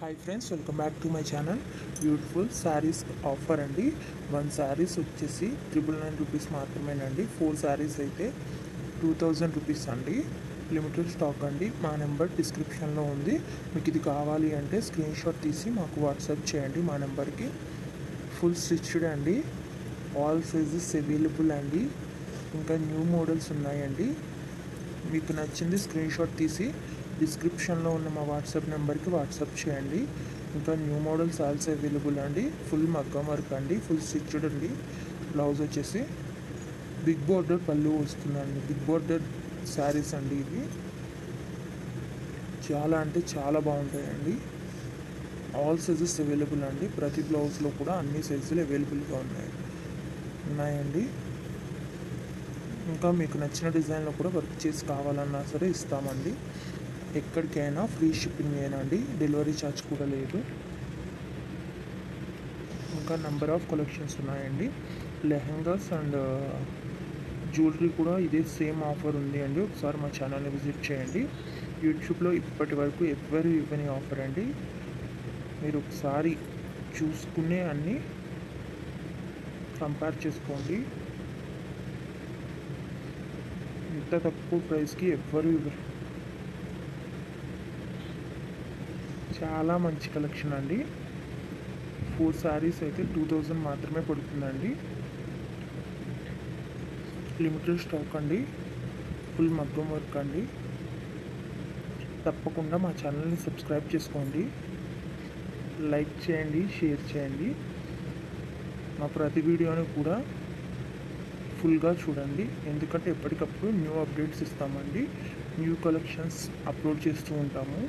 Hi friends, welcome back to my channel. Beautiful saris offer అండి. 1 శారీస్ వచ్చేసి 999 rupees మాత్రమేనండి. 4 శారీస్ అయితే 2000 రూపీస్ అండి. లిమిటెడ్ స్టాక్ అండి. మా నెంబర్ డిస్క్రిప్షన్లో ఉంది. మీకు ఇది కావాలి అంటే స్క్రీన్ షాట్ తీసి మాకు వాట్సాప్ చేయండి మా నెంబర్కి. ఫుల్ స్టిచ్డ్ అండి. ఆల్ సైజెస్ అవైలబుల్ అండి. ఇంకా న్యూ మోడల్స్ ఉన్నాయండి. మీకు నచ్చింది స్క్రీన్ షాట్ తీసి డిస్క్రిప్షన్లో ఉన్న మా వాట్సాప్ నెంబర్కి వాట్సాప్ చేయండి. ఇంకా న్యూ మోడల్స్ ఆల్సో అవైలబుల్ అండి. ఫుల్ మగ్గం వర్క్ అండి, ఫుల్ స్టిచ్డ్ అండి. బ్లౌజ్ వచ్చేసి బిగ్ బోర్డర్ పళ్ళు వస్తుందండి. బిగ్ బోర్డర్ శారీస్ అండి ఇవి. చాలా అంటే చాలా బాగుంటాయండి. ఆల్ సైజెస్ అవైలబుల్ అండి. ప్రతి బ్లౌజ్లో కూడా అన్ని సైజులు అవైలబుల్గా ఉన్నాయండి. ఇంకా మీకు నచ్చిన డిజైన్లో కూడా వర్క్ చేసి కావాలన్నా సరే ఇస్తామండి. ఎక్కడికైనా ఫ్రీ షిప్పింగ్ ఏనండి. డెలివరీ ఛార్జ్ కూడా లేదు. ఇంకా నెంబర్ ఆఫ్ కలెక్షన్స్ ఉన్నాయండి. లెహంగాస్ అండ్ జ్యువెలరీ కూడా ఇదే సేమ్ ఆఫర్ ఉంది అండి. ఒకసారి మా ఛానల్ని విజిట్ చేయండి. యూట్యూబ్లో ఇప్పటి వరకు ఎవరు ఇవ్వని ఆఫర్ అండి. మీరు ఒకసారి చూసుకునే అన్నీ కంపేర్ చేసుకోండి. ఇంత తక్కువ ప్రైస్కి ఎవ్వరు ఇవ్వరు. చాలా మంచి కలెక్షన్ అండి. 4 శారీస్ అయితే 2000 మాత్రమే పడుతుందండి. లిమిటెడ్ స్టాక్ అండి. ఫుల్ మగ్గం వర్క్ అండి. తప్పకుండా మా ఛానల్ని సబ్స్క్రైబ్ చేసుకోండి. లైక్ చేయండి, షేర్ చేయండి. మా ప్రతి వీడియోని కూడా ఫుల్గా చూడండి. ఎందుకంటే ఎప్పటికప్పుడు న్యూ అప్డేట్స్ ఇస్తామండి. న్యూ కలెక్షన్స్ అప్లోడ్ చేస్తూ ఉంటాము.